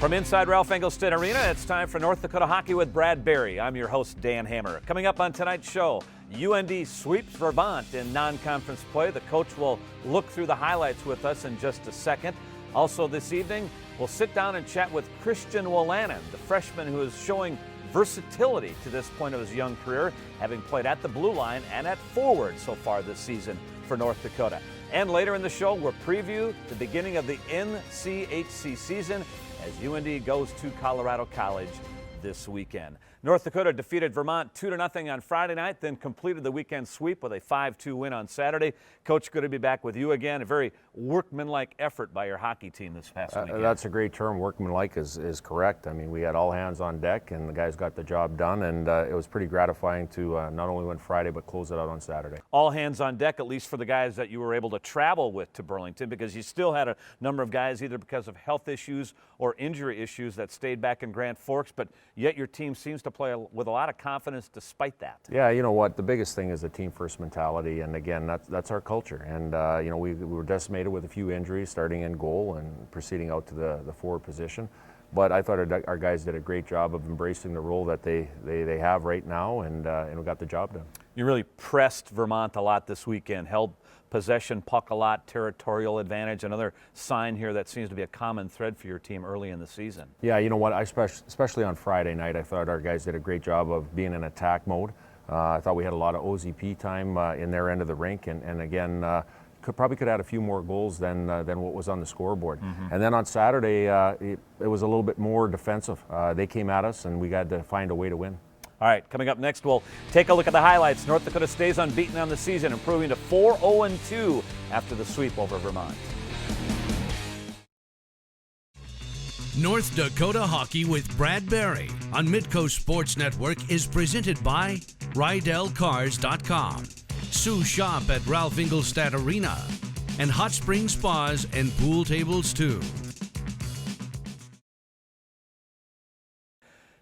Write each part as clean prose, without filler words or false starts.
From inside Ralph Engelstad Arena, it's time for North Dakota Hockey with Brad Berry. I'm your host, Dan Hammer. Coming up on tonight's show, UND sweeps Vermont in non-conference play. The coach will look through the highlights with us in just a second. Also this evening, we'll sit down and chat with Christian Wolanin, the freshman who is showing versatility to this point of his young career, having played at the blue line and at forward so far this season for North Dakota. And later in the show, we'll preview the beginning of the NCHC season as UND goes to Colorado College this weekend. North Dakota defeated Vermont 2-0 on Friday night, then completed the weekend sweep with a 5-2 win on Saturday. Coach, good to be back with you again. A very workmanlike effort by your hockey team this past weekend. That's a great term. Workmanlike is correct. I mean, we had all hands on deck, and the guys got the job done, and it was pretty gratifying to not only win Friday, but close it out on Saturday. All hands on deck, at least for the guys that you were able to travel with to Burlington, because you still had a number of guys either because of health issues or injury issues that stayed back in Grand Forks, but yet your team seems to play with a lot of confidence despite that. Yeah, you know what? The biggest thing is the team first mentality, and again, that's our culture. And you know, we were decimated with a few injuries, starting in goal and proceeding out to the forward position. But I thought our guys did a great job of embracing the role that they have right now, and we got the job done. You really pressed Vermont a lot this weekend, held possession, puck a lot, territorial advantage, another sign here that seems to be a common thread for your team early in the season. Yeah, you know what, especially on Friday night, I thought our guys did a great job of being in attack mode. I thought we had a lot of OZP time in their end of the rink, and again, probably could add a few more goals than what was on the scoreboard. Mm-hmm. And then on Saturday, it was a little bit more defensive. They came at us, and we had to find a way to win. All right, coming up next, we'll take a look at the highlights. North Dakota stays unbeaten on the season, improving to 4-0-2 after the sweep over Vermont. North Dakota Hockey with Brad Berry on Midco Sports Network is presented by RydellCars.com, Sue Shop at Ralph Engelstad Arena, and HotSpring Spas and Pool Tables too.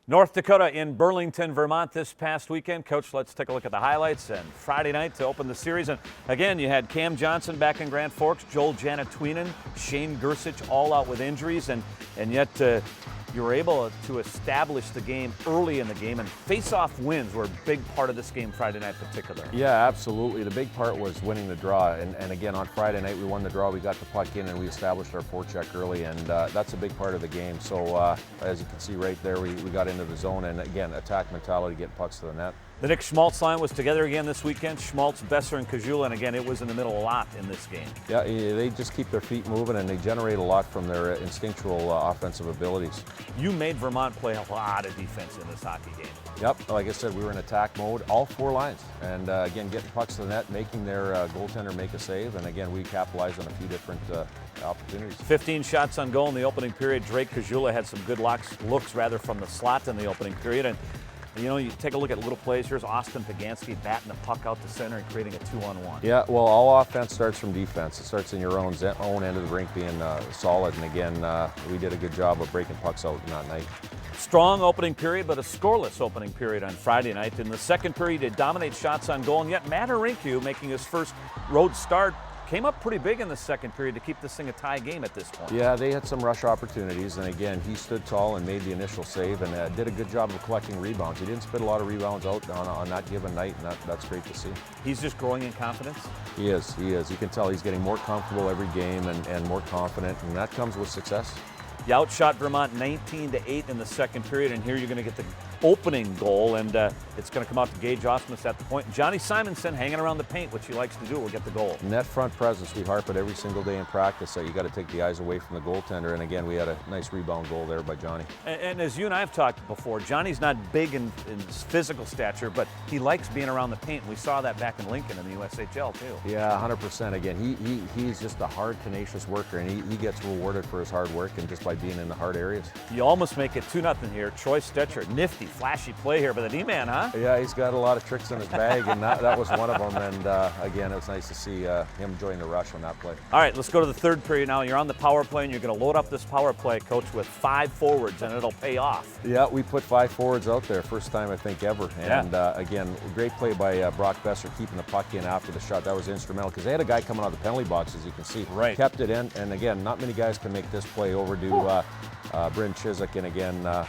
North Dakota in Burlington, Vermont this past weekend. Coach, let's take a look at the highlights. And Friday night to open the series. And again, you had Cam Johnson back in Grand Forks, Joel Janatuinen, Shane Gersich all out with injuries. And yet you were able to establish the game early in the game. And face-off wins were a big part of this game Friday night in particular. Yeah, absolutely. The big part was winning the draw. And again, on Friday night, we won the draw. We got the puck in, and we established our forecheck early. And that's a big part of the game. So as you can see right there, we got into the zone, and again, attack mentality, get pucks to the net. The Nick Schmaltz line was together again this weekend. Schmaltz, Besser, and Kajula, and again, it was in the middle a lot in this game. Yeah, they just keep their feet moving, and they generate a lot from their instinctual offensive abilities. You made Vermont play a lot of defense in this hockey game. Yep, like I said, we were in attack mode, all four lines. And again, getting pucks to the net, making their goaltender make a save, and again, we capitalized on a few different opportunities. 15 shots on goal in the opening period. Drake Kajula had some good looks from the slot in the opening period. And you know, you take a look at little plays. Here's Austin Pagansky batting the puck out to center and creating a 2-on-1. Yeah, well, all offense starts from defense. It starts in your own end of the rink being solid. And again, we did a good job of breaking pucks out in that night. Strong opening period, but a scoreless opening period on Friday night. In the second period, they dominate shots on goal, and yet Matt Hrynkiw, making his first road start, came up pretty big in the second period to keep this thing a tie game at this point. Yeah, they had some rush opportunities, and again, he stood tall and made the initial save and did a good job of collecting rebounds. He didn't spit a lot of rebounds out on that given night, and that's great to see. He's just growing in confidence? He is. You can tell he's getting more comfortable every game and more confident, and that comes with success. You outshot Vermont 19-8 in the second period, and here you're going to get the opening goal, and it's going to come out to Gage Osmus at the point. Johnny Simonson hanging around the paint, which he likes to do, will get the goal. Net front presence, we harp it every single day in practice, so you got to take the eyes away from the goaltender, and again, we had a nice rebound goal there by Johnny. And as you and I have talked before, Johnny's not big in his physical stature, but he likes being around the paint. We saw that back in Lincoln in the USHL too. Yeah, 100%. Again, he's just a hard, tenacious worker, and he gets rewarded for his hard work and just by being in the hard areas. You almost make it 2-0 here. Troy Stetcher, nifty, flashy play here by the D-man, huh? Yeah, he's got a lot of tricks in his bag, and that was one of them. And again, it was nice to see him join the rush on that play. All right, let's go to the third period now. You're on the power play, and you're going to load up this power play, Coach, with 5 forwards, and it'll pay off. Yeah, we put 5 forwards out there, first time I think ever. And again, great play by Brock Besser keeping the puck in after the shot. That was instrumental because they had a guy coming out of the penalty box, as you can see. Right. Kept it in, and again, not many guys can make this play over to Bryn Chiswick, and again, a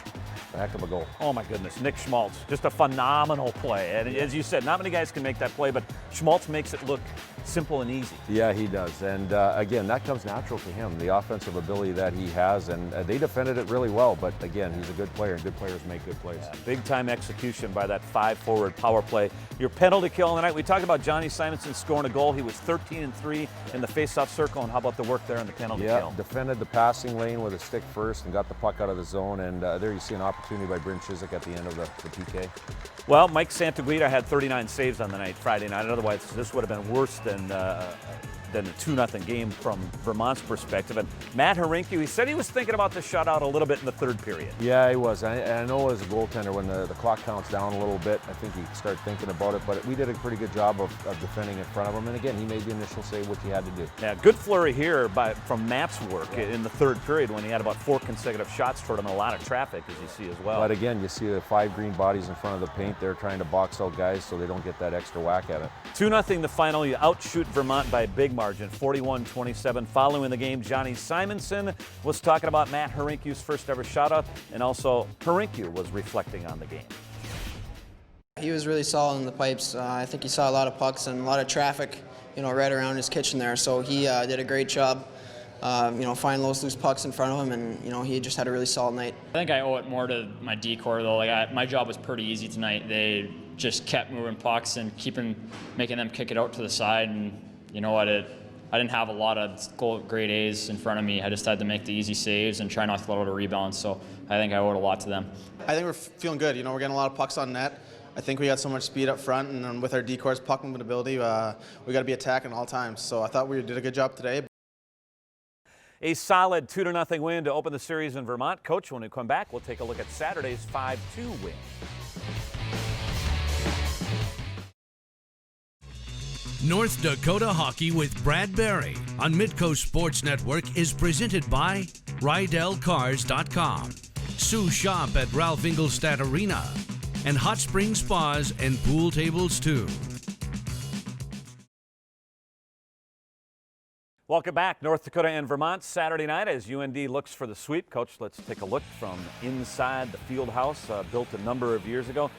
heck of a goal. Oh my goodness, Nick Schmaltz, just a phenomenal play. And as you said, not many guys can make that play, but Schmaltz makes it look simple and easy. Yeah, he does. And again, that comes natural to him, the offensive ability that he has. And they defended it really well. But again, he's a good player, and good players make good plays. Yeah, big time execution by that 5-forward power play. Your penalty kill on the night, we talked about Johnny Simonson scoring a goal. He was 13-3 in the face-off circle. And how about the work there in the penalty kill? Yeah, defended the passing lane with a stick first and got the puck out of the zone. And there you see an opportunity by Bryn Chiswick at the end of the PK. Well, Mike Santaguida had 39 saves on the night, Friday night. Otherwise, this would have been worse than a 2-0 game from Vermont's perspective. And Matt Hrynkiw, he said he was thinking about the shutout a little bit in the third period. Yeah, he was. I know as a goaltender, when the clock counts down a little bit, I think you start thinking about it. But we did a pretty good job of defending in front of him. And again, he made the initial save, which he had to do. Yeah, good flurry here from Matt's work in the third period when he had about 4 consecutive shots toward him, a lot of traffic, as you see as well. But again, you see the 5 green bodies in front of the paint. They're trying to box out guys so they don't get that extra whack at it. 2-0 the final. You outshoot Vermont by a big margin, 41-27. Following the game, Johnny Simonson was talking about Matt Hrinkw's first ever shutout, and also Hrynkiw was reflecting on the game. He was really solid in the pipes. I think he saw a lot of pucks and a lot of traffic, right around his kitchen there. So he did a great job, finding those loose pucks in front of him, and he just had a really solid night. I think I owe it more to my decor though. My job was pretty easy tonight. They just kept moving pucks and making them kick it out to the side, and you know what? I didn't have a lot of grade A's in front of me. I just had to make the easy saves and try not to let out a rebound. So I think I owed a lot to them. I think we're feeling good. We're getting a lot of pucks on net. I think we got so much speed up front, and with our decore's puck movement ability, we got to be attacking all times. So I thought we did a good job today. A solid 2-0 win to open the series in Vermont. Coach, when we come back, we'll take a look at Saturday's 5-2 win. North Dakota Hockey with Brad Barry on Midco Sports Network is presented by RydellCars.com, Sue Shop at Ralph Ingolstadt Arena, and HotSpring Spas and Pool Tables too. Welcome back, North Dakota and Vermont, Saturday night as UND looks for the sweep. Coach, let's take a look from inside the field house, built a number of years ago.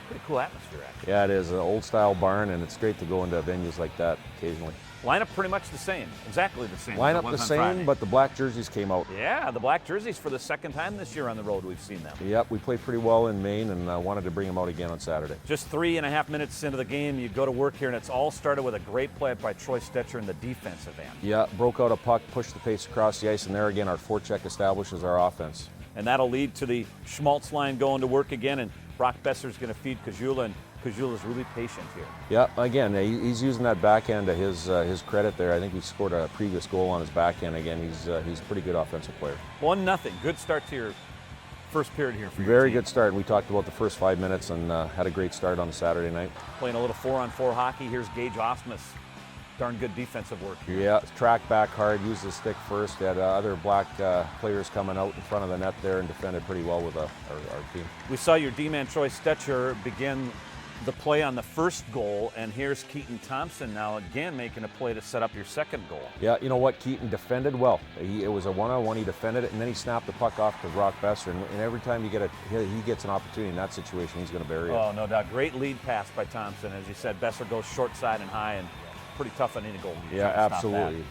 Pretty cool atmosphere, actually. Yeah, it is an old-style barn, and it's great to go into venues like that occasionally. Lineup pretty much the same, exactly the same. Lineup the same, but the black jerseys came out. Yeah, the black jerseys for the second time this year on the road. We've seen them. Yep, we played pretty well in Maine, and wanted to bring them out again on Saturday. Just 3.5 minutes into the game, you go to work here, and it's all started with a great play by Troy Stetcher in the defensive end. Yeah, broke out a puck, pushed the pace across the ice, and there again, our forecheck establishes our offense. And that'll lead to the Schmaltz line going to work again, and Brock Besser's going to feed Kajula, and Kajula's really patient here. Yeah, again, he's using that backhand to his credit there. I think he scored a previous goal on his backhand again. He's a pretty good offensive player. 1-0. Good start to your first period here for your Very team. good start. We talked about the first 5 minutes and had a great start on Saturday night. Playing a little 4-on-4 hockey. Here's Gage Osmus. Darn good defensive work here. Yeah, track back hard, used the stick first. Had other black players coming out in front of the net there and defended pretty well with our team. We saw your D-man Troy Stetcher begin the play on the first goal, and here's Keaton Thompson now again making a play to set up your second goal. Yeah, you know what? Keaton defended well. It was a one-on-one. He defended it, and then he snapped the puck off to Brock Besser. And every time he gets an opportunity in that situation, he's going to bury it. Oh, no doubt. Great lead pass by Thompson. As you said, Besser goes short side and high, and pretty tough on any goal. Yeah, absolutely.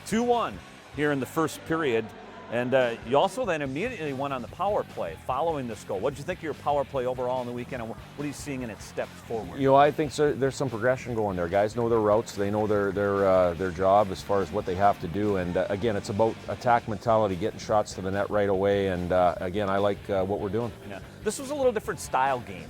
2-1 here in the first period. And you also then immediately went on the power play following this goal. What did you think of your power play overall on the weekend, and what are you seeing in its steps forward? I think there's some progression going there. Guys know their routes. They know their job as far as what they have to do. And again, it's about attack mentality, getting shots to the net right away. And again, I like what we're doing. Yeah. This was a little different style game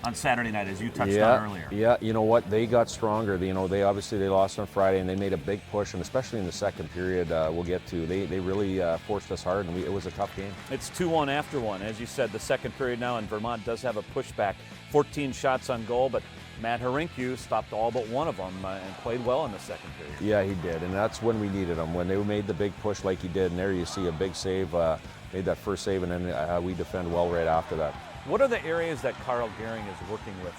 on Saturday night, as you touched on earlier. Yeah, you know what? They got stronger. They lost on Friday, and they made a big push, and especially in the second period, we'll get to. They really forced us hard, and it was a tough game. It's 2-1 after one. As you said, the second period now, and Vermont does have a pushback. 14 shots on goal, but Matt Hrynkiw stopped all but one of them and played well in the second period. Yeah, he did, and that's when we needed him, when they made the big push like he did, and there you see a big save, made that first save, and then we defend well right after that. What are the areas that Carl Gehring is working with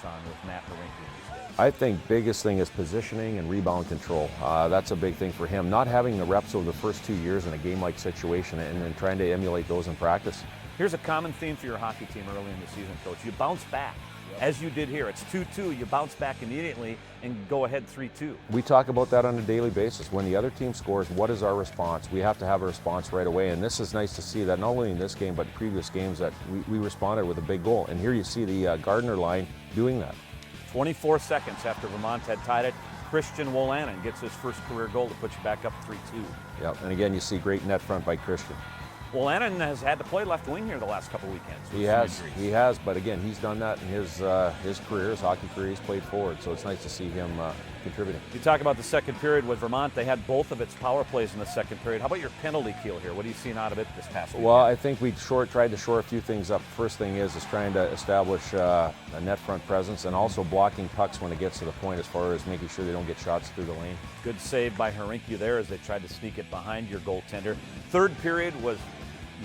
Matt Hrynkiw these days? I think biggest thing is positioning and rebound control. That's a big thing for him. Not having the reps over the first 2 years in a game-like situation and then trying to emulate those in practice. Here's a common theme for your hockey team early in the season, Coach. You bounce back, as you did here. It's 2-2. You bounce back immediately and go ahead 3-2. We talk about that on a daily basis. When the other team scores, what is our response? We have to have a response right away. And this is nice to see that not only in this game, but previous games that we responded with a big goal. And here you see the Gardner line doing that. 24 seconds after Vermont had tied it, Christian Wolanin gets his first career goal to put you back up 3-2. Yep, and again, you see great net front by Christian. Wolanin has had to play left wing here the last couple weekends. He has, but again, he's done that in his career, his hockey career. He's played forward, so it's nice to see him contributing. You talk about the second period with Vermont. They had both of its power plays in the second period. How about your penalty kill here? What are you seeing out of it this past weekend? Well, I think we tried to shore a few things up. First thing is trying to establish a net front presence and also blocking pucks when it gets to the point as far as making sure they don't get shots through the lane. Good save by Hrynkiw there as they tried to sneak it behind your goaltender. Third period was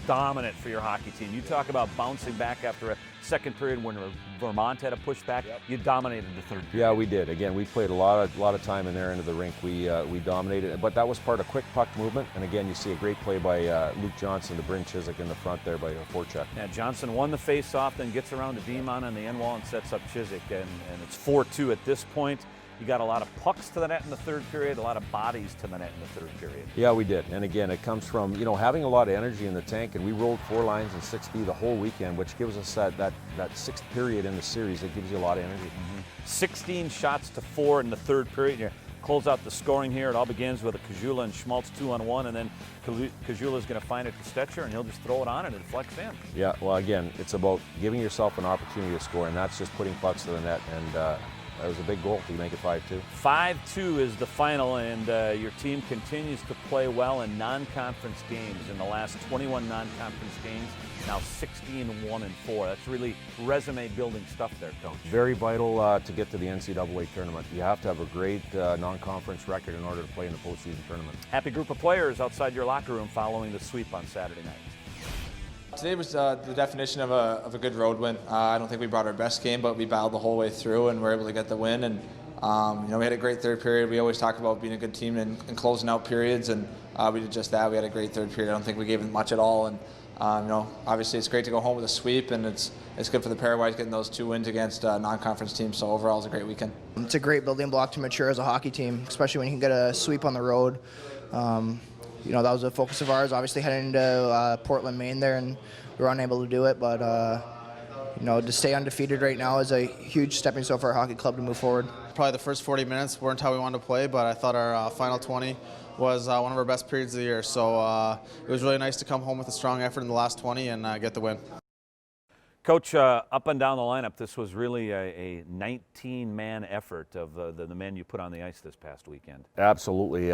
dominant for your hockey team. You talk about bouncing back after a second period when Vermont had a pushback. Yep. You dominated the third period. Yeah, we did. Again, we played a lot of time in their end of the rink. We dominated, but that was part of quick puck movement. And again, you see a great play by Luke Johnson to bring Chiswick in the front there by a forecheck. Yeah, Johnson won the face-off, then gets around to Demon on the end wall and sets up Chiswick, and it's 4-2 at this point. You got a lot of pucks to the net in the third period, a lot of bodies to the net in the third period. Yeah, we did. And again, it comes from, having a lot of energy in the tank, and we rolled 4 lines and 6B the whole weekend, which gives us that sixth period in the series. It gives you a lot of energy. 16 shots to 4 in the third period. You close out the scoring here. It all begins with a Kajula and Schmaltz 2-on-1, and then Kajula is going to find it to Stetcher, and he'll just throw it on and it deflects in. Yeah, well, again, it's about giving yourself an opportunity to score, and that's just putting pucks to the net, and that was a big goal to make it 5-2. 5-2 is the final, and your team continues to play well in non-conference games. In the last 21 non-conference games, now 16-1-4. That's really resume-building stuff there, Coach. Very vital to get to the NCAA tournament. You have to have a great non-conference record in order to play in the postseason tournament. Happy group of players outside your locker room following the sweep on Saturday night. Today was the definition of a good road win. I don't think we brought our best game, but we battled the whole way through and were able to get the win. And we had a great third period. We always talk about being a good team and closing out periods, and we did just that. We had a great third period. I don't think we gave them much at all. And obviously it's great to go home with a sweep, and it's good for the Pairwhite getting those 2 wins against non-conference teams. So overall, it's a great weekend. It's a great building block to mature as a hockey team, especially when you can get a sweep on the road. That was a focus of ours. Obviously heading into Portland, Maine there, and we were unable to do it. But to stay undefeated right now is a huge stepping stone for our hockey club to move forward. Probably the first 40 minutes weren't how we wanted to play, but I thought our final 20 was one of our best periods of the year. So it was really nice to come home with a strong effort in the last 20 and get the win. Coach, up and down the lineup, this was really a 19-man effort of the men you put on the ice this past weekend. Absolutely.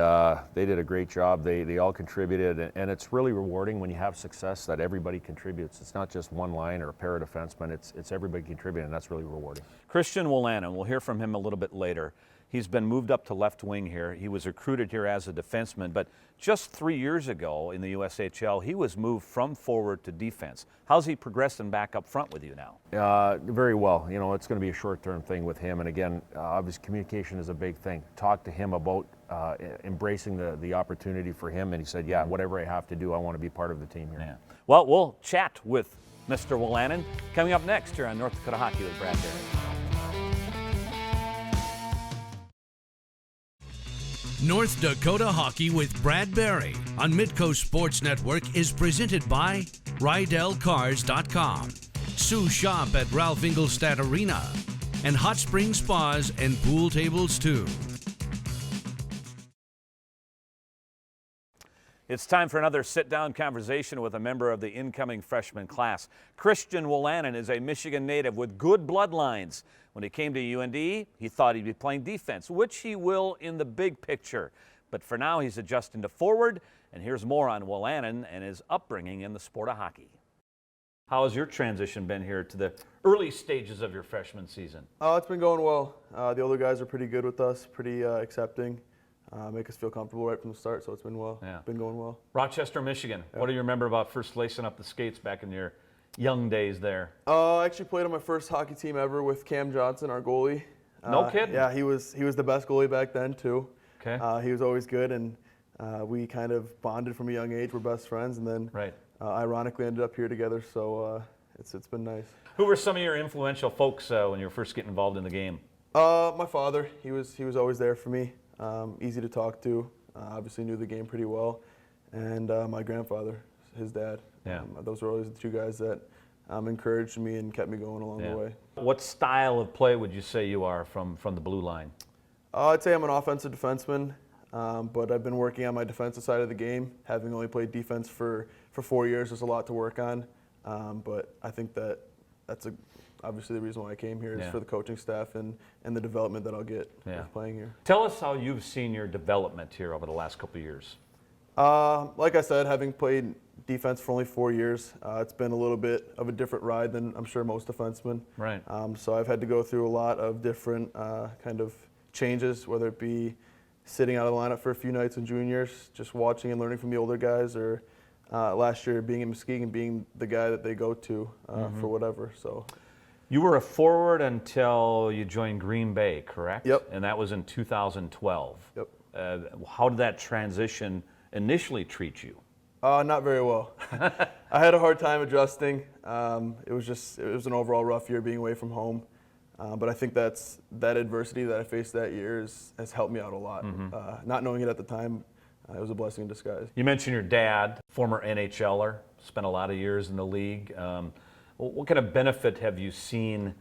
They did a great job. They all contributed, and it's really rewarding when you have success that everybody contributes. It's not just one line or a pair of defensemen. It's everybody contributing, and that's really rewarding. Christian Wolanin, we'll hear from him a little bit later. He's been moved up to left wing here. He was recruited here as a defenseman, but just 3 years ago in the USHL, he was moved from forward to defense. How's he progressing back up front with you now? Very well. It's going to be a short-term thing with him, and again, obviously communication is a big thing. Talk to him about embracing the opportunity for him, and he said, yeah, whatever I have to do, I want to be part of the team here. Yeah. Well, we'll chat with Mr. Wolanin coming up next here on North Dakota Hockey with Brad Berry. North Dakota Hockey with Brad Berry on Midco Sports Network is presented by RydellCars.com, Sue Shop at Ralph Ingolstadt Arena, and HotSpring Spas and pool tables too. It's time for another sit-down conversation with a member of the incoming freshman class. Christian Wolanin is a Michigan native with good bloodlines. When he came to UND, he thought he'd be playing defense, which he will in the big picture. But for now, he's adjusting to forward, and here's more on Wolanin and his upbringing in the sport of hockey. How has your transition been here to the early stages of your freshman season? It's been going well. The older guys are pretty good with us, pretty accepting. Make us feel comfortable right from the start, so it's been well. Yeah. Been going well. Rochester, Michigan. Yeah. What do you remember about first lacing up the skates back in your young days there? I actually played on my first hockey team ever with Cam Johnson, our goalie. No kidding? Yeah, he was the best goalie back then too. Okay. He was always good, and we kind of bonded from a young age. We're best friends, and then ironically ended up here together. So it's been nice. Who were some of your influential folks when you were first getting involved in the game? My father. He was always there for me. Easy to talk to. Obviously knew the game pretty well, and my grandfather, his dad. Yeah. Those were always the two guys that encouraged me and kept me going along the way. What style of play would you say you are from the blue line? I'd say I'm an offensive defenseman, but I've been working on my defensive side of the game. Having only played defense for 4 years, there's a lot to work on. But I think that's obviously the reason why I came here is for the coaching staff and the development that I'll get playing here. Tell us how you've seen your development here over the last couple of years. Like I said, having played defense for only 4 years, it's been a little bit of a different ride than I'm sure most defensemen. Right. So I've had to go through a lot of different kind of changes, whether it be sitting out of the lineup for a few nights in juniors, just watching and learning from the older guys, or last year being in Muskegon and being the guy that they go to for whatever. So. You were a forward until you joined Green Bay, correct? Yep. And that was in 2012. Yep. How did that transition initially treat you? Not very well. I had a hard time adjusting. It was an overall rough year being away from home. But I think that adversity that I faced that year has helped me out a lot. Not knowing it at the time, it was a blessing in disguise. You mentioned your dad, former NHLer, spent a lot of years in the league. What kind of benefit have you seen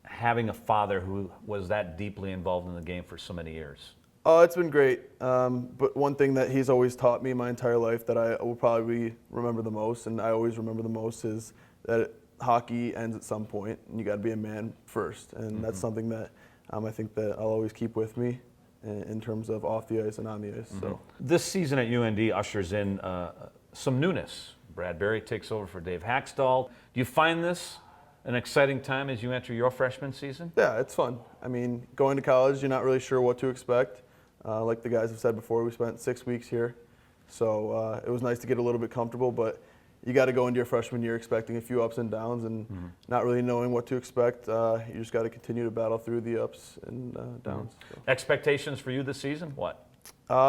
having a father who was that deeply involved in the game for so many years? It's been great. But one thing that he's always taught me my entire life that I will probably remember the most, and I always remember the most, is that hockey ends at some point, and you got to be a man first. And that's something that I think that I'll always keep with me in terms of off the ice and on the ice. So this season at UND ushers in some newness. Brad Berry takes over for Dave Haxtell. Do you find this an exciting time as you enter your freshman season? Yeah, it's fun. I mean, going to college, you're not really sure what to expect. Like the guys have said before, we spent 6 weeks here. So it was nice to get a little bit comfortable, but you got to go into your freshman year expecting a few ups and downs and not really knowing what to expect. You just got to continue to battle through the ups and downs. So. Expectations for you this season? What?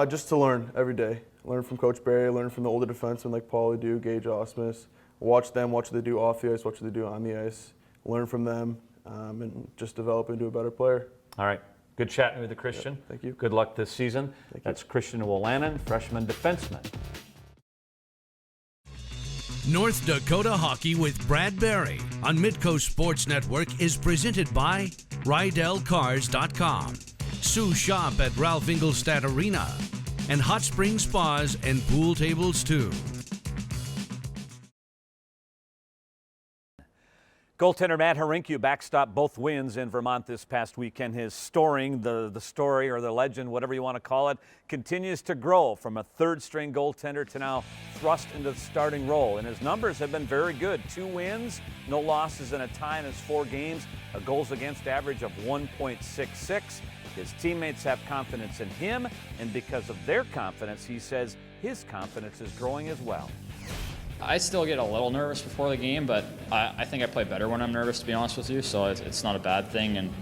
Just to learn every day. Learn from Coach Barry, learn from the older defensemen like Paulie Du, Gage Osmus. Watch them, watch what they do off the ice, watch what they do on the ice. Learn from them and just develop into a better player. All right. Good chatting with you, Christian. Yeah, thank you. Good luck this season. That's Christian Wolanin, freshman defenseman. North Dakota Hockey with Brad Berry on Midco Sports Network is presented by RydellCars.com, Sue Shop at Ralph Engelstad Arena, and HotSpring Spas and pool tables too. Goaltender Matt Hrynkiw backstopped both wins in Vermont this past weekend. His the story or the legend, whatever you want to call it, continues to grow from a third-string goaltender to now thrust into the starting role. And his numbers have been very good. 2 wins, no losses, and a tie in his 4 games, a goals against average of 1.66. His teammates have confidence in him, and because of their confidence, he says his confidence is growing as well. I still get a little nervous before the game, but I think I play better when I'm nervous, to be honest with you, so it's not a bad thing. And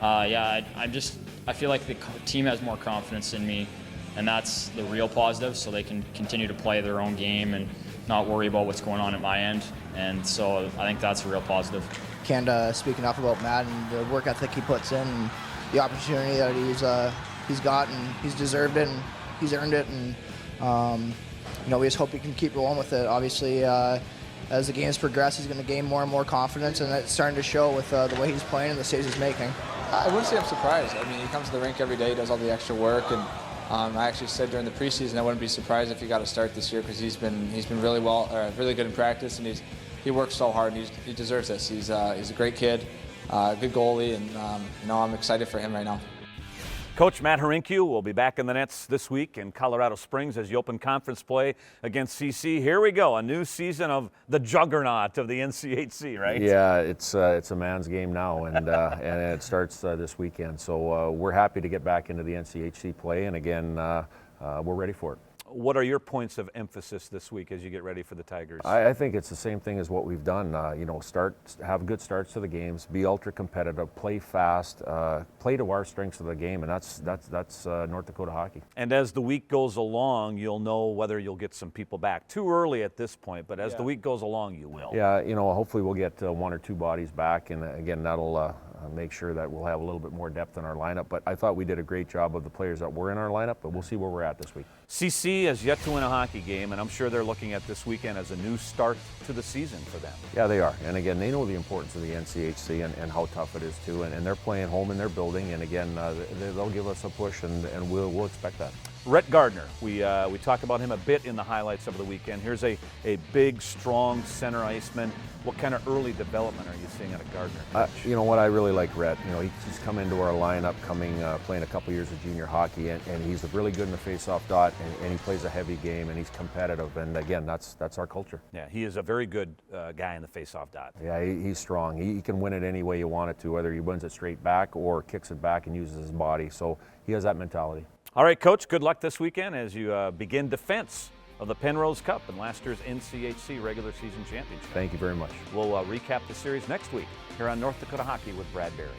I feel like the team has more confidence in me, and that's the real positive, so they can continue to play their own game and not worry about what's going on at my end. And so I think that's a real positive. Can't speak enough about Matt and the work ethic he puts in, and the opportunity that he's gotten. He's deserved it, and he's earned it, and we just hope he can keep rolling with it. Obviously, as the games progress, he's going to gain more and more confidence, and it's starting to show with the way he's playing and the saves he's making. I wouldn't say I'm surprised. I mean, he comes to the rink every day, does all the extra work, and I actually said during the preseason I wouldn't be surprised if he got a start this year because he's been really good in practice, and he works so hard, and he deserves this. He's a great kid, good goalie, and I'm excited for him right now. Coach Matt Hrynkiw will be back in the nets this week in Colorado Springs as you open conference play against CC. Here we go, a new season of the juggernaut of the NCHC, right? Yeah, it's a man's game now, and it starts this weekend. So we're happy to get back into the NCHC play, and again, we're ready for it. What are your points of emphasis this week as you get ready for the Tigers? I think it's the same thing as what we've done. Have good starts to the games, be ultra competitive, play fast, play to our strengths of the game, and that's North Dakota hockey. And as the week goes along, you'll know whether you'll get some people back. Too early at this point, but as the week goes along, you will. Yeah, hopefully we'll get 1 or 2 bodies back, and again, that'll make sure that we'll have a little bit more depth in our lineup. But I thought we did a great job of the players that were in our lineup, but we'll see where we're at this week. CC has yet to win a hockey game, and I'm sure they're looking at this weekend as a new start to the season for them. Yeah, they are. And again, they know the importance of the NCHC and how tough it is too. And they're playing home in their building. And again, they'll give us a push, and we'll expect that. Rhett Gardner, we talked about him a bit in the highlights over the weekend. Here's a big, strong center iceman. What kind of early development are you seeing out of Gardner? You know what, I really like Rhett. He's come into our lineup, playing a couple years of junior hockey, and he's really good in the face-off dot, and he plays a heavy game, and he's competitive. And again, that's our culture. Yeah, he is a very good guy in the face-off dot. Yeah, he's strong. He can win it any way you want it to, whether he wins it straight back or kicks it back and uses his body. So he has that mentality. All right, Coach, good luck this weekend as you begin defense of the Penrose Cup and last year's NCHC regular season championship. Thank you very much. We'll recap the series next week here on North Dakota Hockey with Brad Berry.